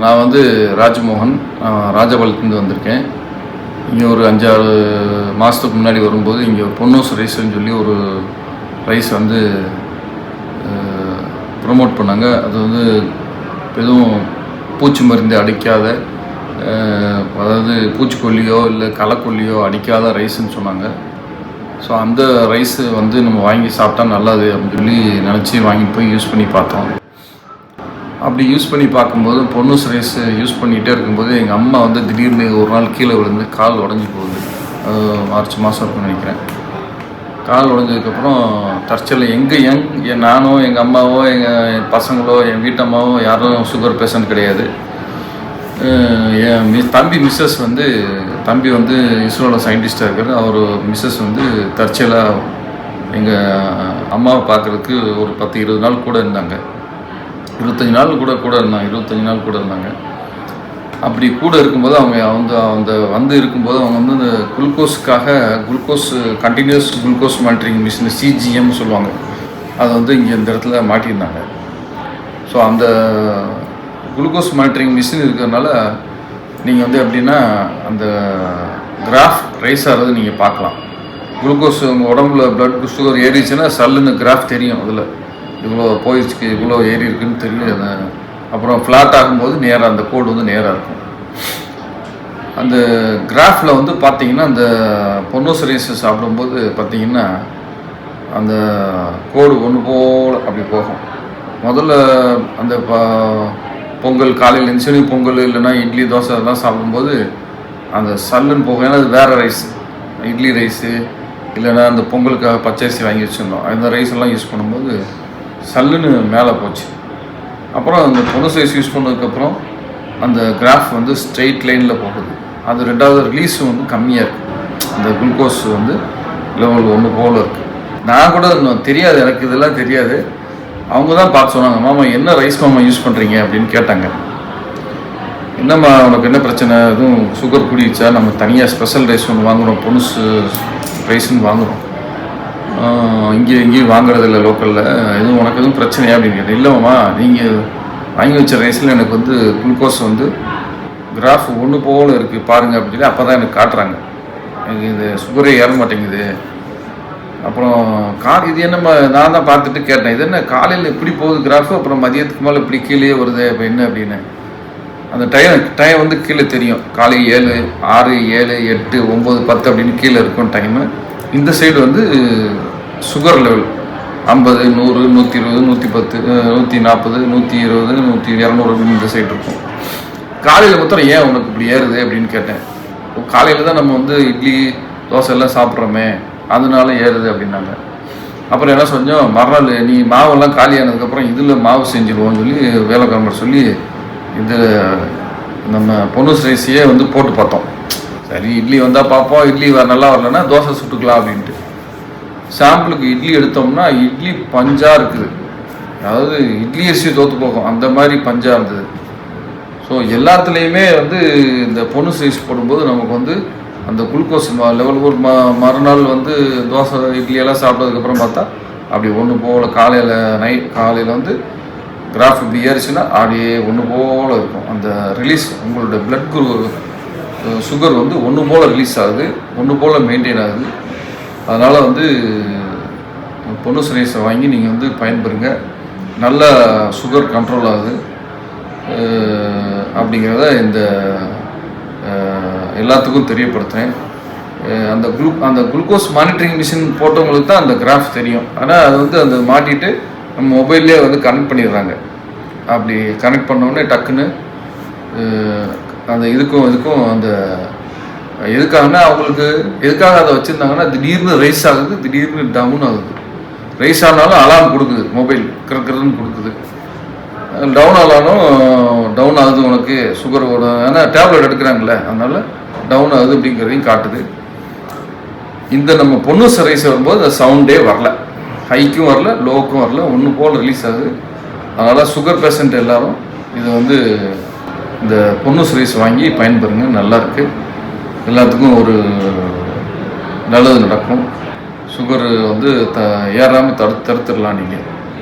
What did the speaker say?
நான் வந்து ராஜ்மோகன், ராஜபாளையத்துலேருந்து வந்திருக்கேன். இங்கே ஒரு 5-6 மாதத்துக்கு முன்னாடி வரும்போது இங்கே பொன்னூஸ் ரைஸ்ன்னு சொல்லி ஒரு ரைஸ் வந்து ப்ரொமோட் பண்ணாங்க. அது வந்து எதுவும் பூச்சி மருந்து அடிக்காத, அதாவது பூச்சிக்கொல்லியோ இல்லை களைக்கொல்லியோ அடிக்காத ரைஸுன்னு சொன்னாங்க. ஸோ அந்த ரைஸு வந்து நம்ம வாங்கி சாப்பிட்டா நல்லது அப்படின்னு சொல்லி நினச்சி வாங்கிட்டு போய் யூஸ் பண்ணி பார்த்தோம். அப்படி யூஸ் பண்ணி பார்க்கும்போது பொன்னூஸ் ரைஸ் யூஸ் பண்ணிகிட்டே இருக்கும்போது எங்கள் அம்மா வந்து திடீர்னு ஒரு நாள் கீழே விழுந்து கால் உடஞ்சி போகுது. மார்ச் மாதம் இருக்குன்னு நினைக்கிறேன். கால் உடஞ்சதுக்கப்புறம் தற்செயலில் நானோ எங்கள் அம்மாவோ எங்கள் பசங்களோ என் வீட்டம்மாவோ யாரும் சுகர் பேஷண்ட் கிடையாது. என் மிஸ்ஸஸ் வந்து தம்பி வந்து இஸ்ரோவில் சயின்டிஸ்டாக இருக்கார். அவர் மிஸ்ஸஸ் வந்து தற்செயலாக எங்கள் அம்மாவை பார்க்குறதுக்கு ஒரு 10-20 நாள் கூட இருந்தாங்க. 25 நாள் கூட இருந்தாங்க. அப்படி கூட இருக்கும்போது அவங்க இருக்கும்போது அவங்க வந்து இந்த glucose continuous glucose monitoring machine CGM சொல்லுவாங்க, அதை வந்து இங்கே இந்த இடத்துல மாட்டியிருந்தாங்க. ஸோ அந்த குளுக்கோஸ் மானிட்டரிங் மிஷின் இருக்கிறதுனால நீங்கள் வந்து எப்படின்னா அந்த கிராஃப் ரைஸ் ஆகிறது நீங்கள் பார்க்கலாம். குளுக்கோஸ் உங்கள் உடம்புல ப்ளட் சுகர் ஏறிச்சுன்னா சல்லுன்னு கிராஃப் தெரியும். அதில் இவ்வளோ போயிடுச்சு, இவ்வளோ ஏறி இருக்குன்னு தெரியும். அப்புறம் ஃப்ளாட் ஆகும்போது நேராக அந்த கோடு வந்து நேராக இருக்கும். அந்த கிராஃபில் வந்து பார்த்தீங்கன்னா அந்த பொன்னூஸ் ரைஸ் சாப்பிடும்போது பார்த்தீங்கன்னா அந்த கோடு ஒன்று போல் அப்படி போகும். முதல்ல அந்த பொங்கல் காலையில் எழுந்துச்சு பொங்கல் இல்லைன்னா இட்லி தோசை அதெல்லாம் சாப்பிடும்போது அந்த சல்லுன்னு போகும். ஏன்னா அது வேறு ரைஸ், இட்லி ரைஸு இல்லைன்னா அந்த பொங்கலுக்காக பச்சரிசி வாங்கி வச்சுருந்தோம். அந்த ரைஸ் எல்லாம் யூஸ் பண்ணும்போது சல்லுன்னு மேலே போச்சு. அப்புறம் அந்த பொன்னூஸ் ரைஸ் யூஸ் பண்ணதுக்கப்புறம் அந்த கிராஃப் வந்து ஸ்ட்ரெயிட் லைனில் போகுது. அது ரெண்டாவது ரிலீஸும் வந்து கம்மியாக இருக்குது. அந்த குளுக்கோஸ் வந்து லெவல் ஒன்று போல் இருக்குது. நான் கூட இன்னும் தெரியாது, எனக்கு இதெல்லாம் தெரியாது. அவங்க தான் பார்த்து சொன்னாங்க, மாமா என்ன ரைஸ் மாமா யூஸ் பண்ணுறீங்க அப்படின்னு கேட்டாங்க. என்னம்மா உனக்கு என்ன பிரச்சனை, எதுவும் சுகர் கூடிடுச்சா? நம்ம தனியாக ஸ்பெஷல் ரைஸ் ஒன்று வாங்குகிறோம், பொன்னூஸ் ரைஸ்ன்னு வாங்குகிறோம், இங்கேயும் வாங்குறதில்ல லோக்கலில், உனக்கு எதுவும் பிரச்சனையா அப்படின்னு கேட்டேன். இல்லைம்மா, நீங்கள் வாங்கி வச்ச ரைஸில் எனக்கு வந்து குளுக்கோஸ் வந்து கிராஃப் ஒன்று போல் இருக்குது பாருங்கள் அப்படின்னு சொல்லி அப்போ தான் எனக்கு காட்டுறாங்க. எனக்கு இது சுகரே ஏற மாட்டேங்குது. அப்புறம் இது என்னம்மா, நான் தான் பார்த்துட்டு கேட்டேன், இது என்ன காலையில் இப்படி போகுது கிராஃபு, அப்புறம் மதியத்துக்கு மேலே இப்படி கீழே வருது, இப்போ என்ன அப்படின்னு. அந்த டைம் வந்து கீழே தெரியும். காலை 7, 6, 7, 8, 9, 10 அப்படின்னு கீழே இருக்கும் டைமு. இந்த சைடு வந்து சுகர் லெவல் 50, 100, 120, 110, 140, 120, 200 அப்படின்னு இந்த சைடு இருக்கும். காலையில் மொத்தம் ஏன் உனக்கு இப்படி ஏறுது அப்படின்னு கேட்டேன். காலையில் தான் நம்ம வந்து இட்லி தோசை எல்லாம் சாப்பிட்றோமே, அதனால ஏறுது அப்படின்னாங்க. அப்புறம் என்ன செஞ்சோம், மறுநாள் நீ மாவெல்லாம் காலியானதுக்கப்புறம் இதில் மாவு செஞ்சுருவோம்னு சொல்லி வேலைக்காரர் சொல்லி இது நம்ம பொன்னூஸ் ரைஸையே வந்து போட்டு பார்த்தோம். சரி இட்லி வந்தால் பார்ப்போம், இட்லி நல்லா வரலன்னா தோசை சுட்டுக்கலாம் அப்படின்ட்டு. சாம்பிளுக்கு இட்லி எடுத்தோம்னா இட்லி பஞ்சாக இருக்குது. அதாவது இட்லி அரிசி தோற்று போகும், அந்த மாதிரி பஞ்சாக இருந்தது. ஸோ எல்லாத்துலேயுமே வந்து இந்த பொன்னூஸ் ரைஸ் போடும்போது நமக்கு வந்து அந்த குளுக்கோஸ் லெவல் ஒரு மறுநாள் வந்து தோசை இட்லியெல்லாம் சாப்பிட்டதுக்கப்புறம் பார்த்தா அப்படி ஒன்று போல் காலையில் வந்து கிராஃப் இப்படி ஏறிச்சுன்னா அப்படியே ஒன்று போல் இருக்கும். அந்த ரிலீஸ் உங்களோட பிளட் சுகர் வந்து ஒன்று போல் ரிலீஸ் ஆகுது, ஒன்று போல் மெயின்டைன் ஆகுது. அதனால் வந்து பொன்னூஸ் ரைஸை வாங்கி நீங்கள் வந்து பயன்பெறுங்க. நல்ல சுகர் கண்ட்ரோல் ஆகுது அப்படிங்கிறத இந்த எல்லாத்துக்கும் தெரியப்படுத்துகிறேன். அந்த குளுக்கோஸ் மானிட்டரிங் மிஷின் போட்டவங்களுக்கு தான் அந்த கிராஃப் தெரியும். ஆனால் அது வந்து அந்த மாட்டிட்டு நம்ம மொபைல்லே வந்து கனெக்ட் பண்ணிடுறாங்க. அப்படி கனெக்ட் பண்ணோடனே டக்குன்னு அந்த இதுக்கும் அந்த எதுக்காகனா அவங்களுக்கு எதுக்காக அதை வச்சுருந்தாங்கன்னா திடீர்னு ரைஸ் ஆகுது, திடீர்னு டவுன் ஆகுது. ரைஸ் ஆனாலும் அலார்ம் கொடுக்குது, மொபைல் கிரன்னு கொடுக்குது. டவுன் ஆகுது உனக்கு சுகரோட, ஏன்னா டேப்லெட் எடுக்கிறாங்களே அதனால டவுன் ஆகுது அப்படிங்கிறதையும் காட்டுது. இந்த நம்ம பொன்னூஸ் ரைஸ் வரும்போது அந்த சவுண்டே வரல, ஹைக்கும் வரல லோக்கும் வரல, ஒன்று போல் ரிலீஸ் ஆகுது. அதனால் சுகர் பேஷண்ட் எல்லோரும் இது வந்து இந்த பொன்னூஸ் ரைஸ் வாங்கி பயன்பெறுங்க. நல்லாயிருக்கு, எல்லாத்துக்கும் ஒரு நல்லது நடக்கும். சுகர் வந்து ஏறாமல் தடுத்துடலாம் நீங்கள்.